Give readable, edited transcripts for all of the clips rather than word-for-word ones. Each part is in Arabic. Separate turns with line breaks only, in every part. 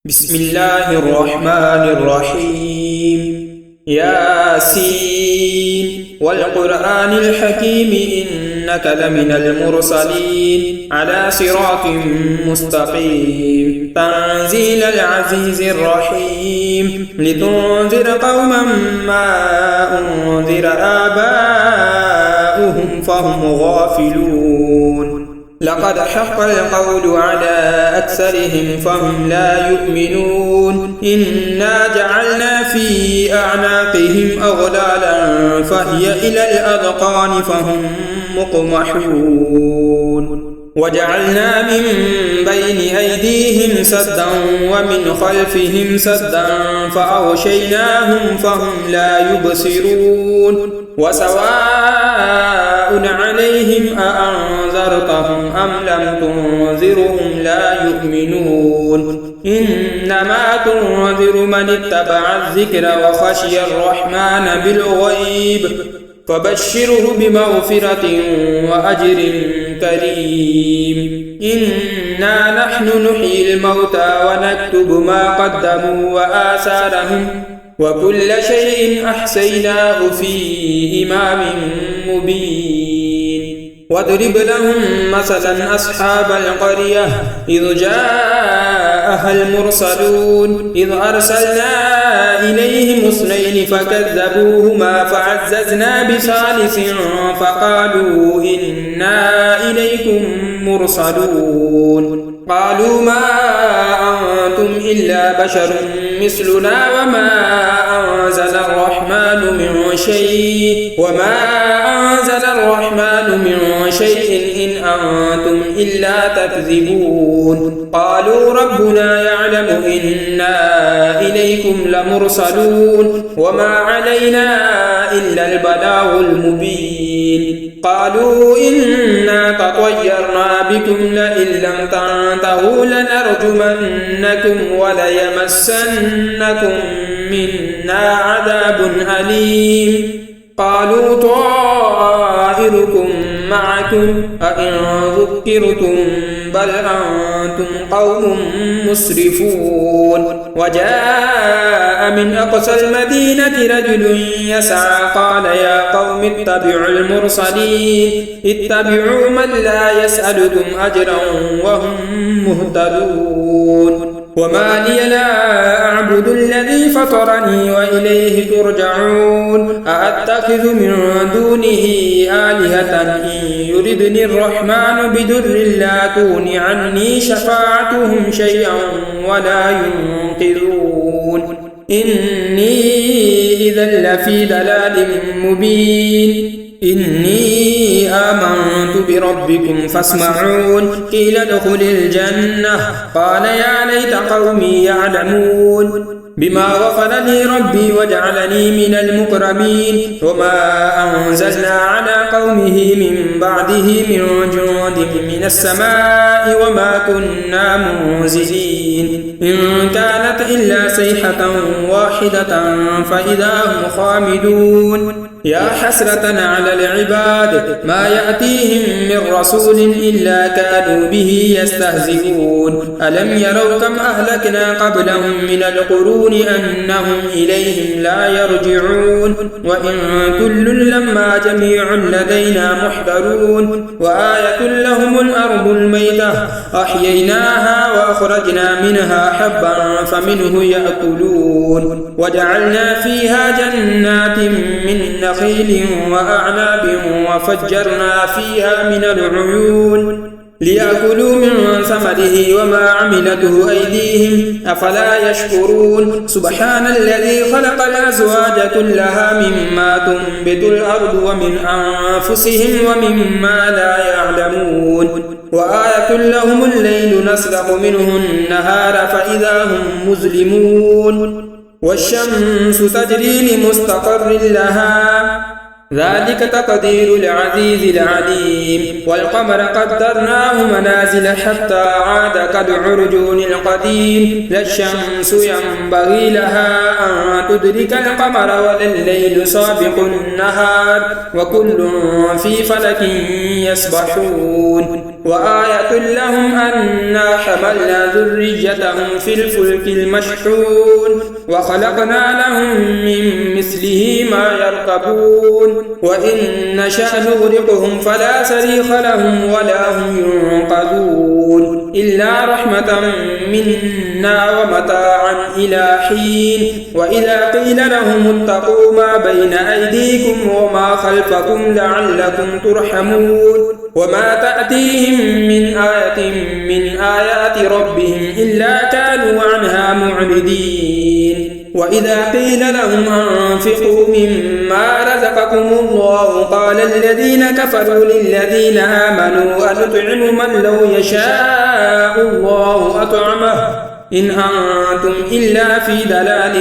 بسم الله الرحمن الرحيم. ياسين والقرآن الحكيم إنك لمن المرسلين على صراط مستقيم تنزيل العزيز الرحيم لتنذر قوما ما أنذر آباؤهم فهم غافلون. لقد حق القول على أكثرهم فهم لا يؤمنون. إنا جعلنا في أعناقهم أغلالا فهي إلى الأذقان فهم مقمحون. وجعلنا من بين أيديهم سدا ومن خلفهم سدا فأغشيناهم فهم لا يبصرون. وسواء عليهم أأنذرتهم أم لم تنذرهم لا يؤمنون. إنما تنذر من اتبع الذكر وخشي الرحمن بالغيب فبشره بمغفرة وأجر كريم. إنا نحن نحيي الموتى ونكتب ما قدموا وآثارهم وكل شيء أحصيناه في إمام مبين. واضرب لهم مثلا أصحاب القرية إذ جاءها المرسلون إذ أرسلنا إليهم اثنين فكذبوهما فعززنا بثالث فقالوا إنا إليكم مرسلون. قالوا ما أنتم إلا بشر مثلنا وما أنزل الرحمن من شيء إن أنتم إلا تكذبون. قالوا ربنا يعلم إنا إليكم لمرسلون وما علينا إلا البلاغ المبين. قالوا إنا تطيرنا بكم لئن لم تنتهوا لنرجمنكم وليمسنكم منا عذاب أليم. قالوا طائركم معكم أئن ذكرتم بل أنتم قوم مسرفون. وجاء من أقصى المدينة رجل يسعى قال يا قوم اتبعوا المرسلين اتبعوا من لا يسألكم أجرا وهم مهتدون. وما لي لا أعبد الذي فطرني وإليه ترجعون. أأتخذ من دونه آلهة إن يردني الرحمن بضر لا تغن عني شفاعتهم شيئا ولا ينقذون. إني إذا لفي ضلال مبين. إني آمنت بربكم فاسمعون. قيل ادخل الجنة قال يا ليت قومي يعلمون بما غفر لي ربي وجعلني من المكرمين. وما أنزلنا على قومه من بعده من جند من السماء وما كنا منزلين. إن كانت إلا صيحة واحدة فإذا هم خامدون. يا حسرة على العباد ما يأتيهم من رسول إلا كانوا به يستهزئون. ألم يروا كم أهلكنا قبلهم من القرون أنهم إليهم لا يرجعون. وإن كل لما جميع لدينا محضرون. وآية لهم الأرض الميتة أحييناها وأخرجنا منها حبا فمنه يأكلون. وجعلنا فيها جنات من نخيل وأعناب وفجرنا فيها من العيون ليأكلوا من ثمره وما عملته أيديهم أفلا يشكرون. سبحان الذي خلق الأزواج كلها مما تنبت الأرض ومن أنفسهم ومما لا يعلمون. وآية لهم الليل نسلخ منه النهار فإذا هم مظلمون. والشمس تجري لمستقر لها ذلك تقدير العزيز العليم. والقمر قدرناه منازل حتى عاد كالعرجون القديم. لا الشمس ينبغي لها أن تدرك القمر ولا الليل سابق النهار وكل في فلك يسبحون. وآية لهم أنا حملنا ذريتهم في الفلك المشحون وخلقنا لهم من مثله ما يركبون وإن نشأ نغرقهم فلا صريخ لهم ولا هم ينقذون إلا رحمة منا ومتاعا إلى حين وإذا قيل لهم اتقوا ما بين أيديكم وما خلفكم لعلكم ترحمون وما تأتيهم من آية من آيات ربهم إلا كانوا عنها معرضين وإذا قيل لهم أنفقوا مما رزقكم الله قال الذين كفروا للذين آمنوا أنطعم من لو يشاء الله أطعمه إن أنتم إلا في ضلال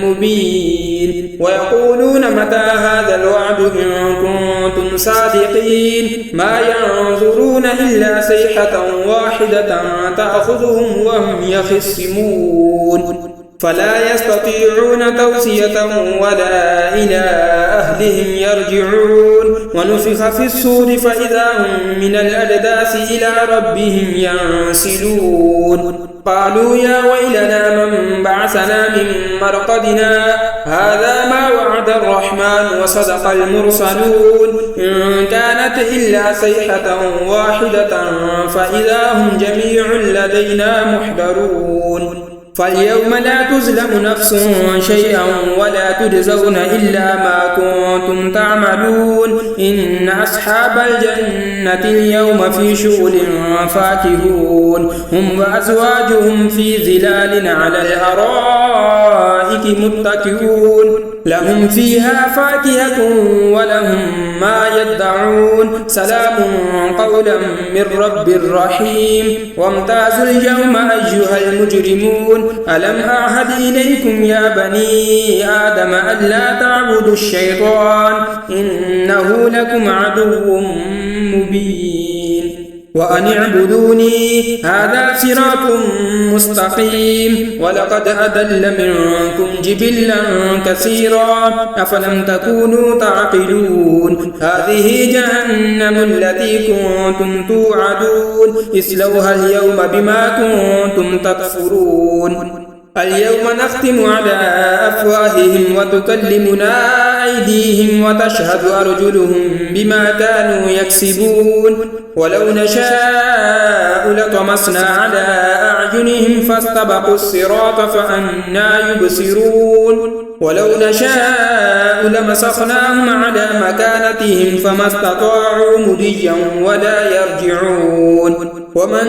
مبين ويقولون متى هذا الوعد إن كنتم صادقين ما ينظرون إلا صيحة واحدة تأخذهم وهم يخصمون فلا يستطيعون توصية ولا إلى أهلهم يرجعون ونفخ في الصور فإذا هم من الأجداث إلى ربهم ينسلون قالوا يا ويلنا من بعثنا من مرقدنا هذا ما وعد الرحمن وصدق المرسلون إن كانت إلا صيحة واحدة فإذا هم جميع لدينا محضرون فاليوم لا تظلم نفس شيئا ولا تجزون إلا ما كنتم تعملون إن أصحاب الجنة اليوم في شغل فاكهون هم وأزواجهم في ظلال على الأرائك متكئون لهم فيها فاكهة ولهم ما يدعون سلام قولا من رب رحيم وامتازوا اليوم أيها المجرمون ألم أعهد إليكم يا بني آدم ألا تعبدوا الشيطان إنه لكم عدو مبين وأن اعبدوني هذا صراط مستقيم ولقد أضل منكم جبلا كثيرا أفلم تكونوا تعقلون هذه جهنم التي كنتم توعدون اصلوها اليوم بما كنتم تكفرون اليوم نختم على أفواههم وتكلمنا أيديهم وتشهد أرجلهم بما كانوا يكسبون ولو نشاء لطمسنا على أعينهم فاستبقوا الصراط فأنى يبصرون ولو نشاء لمسخناهم على مكانتهم فما استطاعوا مضيا ولا يرجعون ومن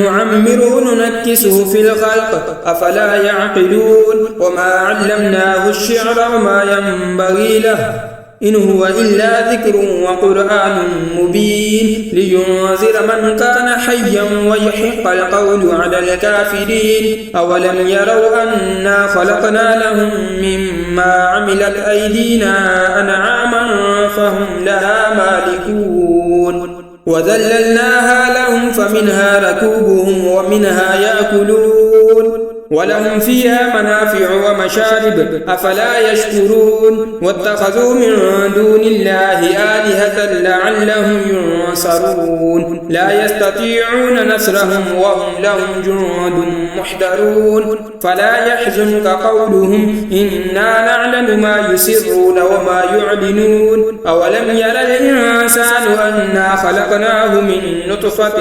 نعمره ننكسه في الخلق أفلا يعقلون وما علمناه الشعر وما ينبغي له إن هو إلا ذكر وقرآن مبين لينذر من كان حيا ويحق القول على الكافرين أولم يروا أنا خلقنا لهم مما عملت أيدينا أنعاما فهم لها مالكون وذللناها لهم فمنها ركوبهم ومنها يأكلون ولهم فيها منافع ومشارب أفلا يشكرون واتخذوا من دون الله آلهة لعلهم ينصرون لا يستطيعون نصرهم وهم لهم جند محضرون فلا يحزنك قولهم إنا نعلم ما يسرون وما يعلنون أولم ير الإنسان أنا خلقناه من نطفة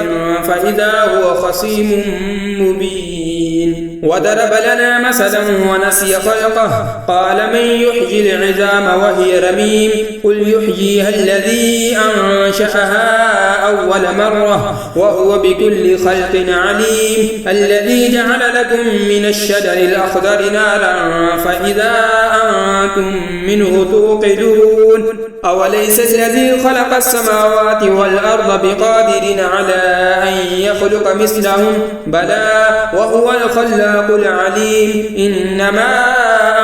فإذا هو خصيم مبين وضرب لنا مثلا ونسي خلقه قال من يحيي العظام وهي رميم قل يحييها الذي أنشأها أول مرة وهو بكل خلق عليم الذي جعل لكم من الشجر الأخضر نارا فإذا أنتم منه توقدون أوليس الذي خلق السماوات والأرض بقادر على أن يخلق مثلهم بلى وهو الخلاق العليم إنما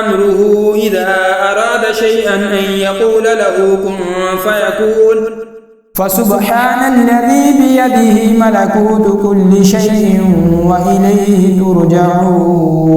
أمره إذا أراد شيئا أن يقول له كن فيكون
فسبحان الذي بيده ملكوت كل شيء وإليه ترجعون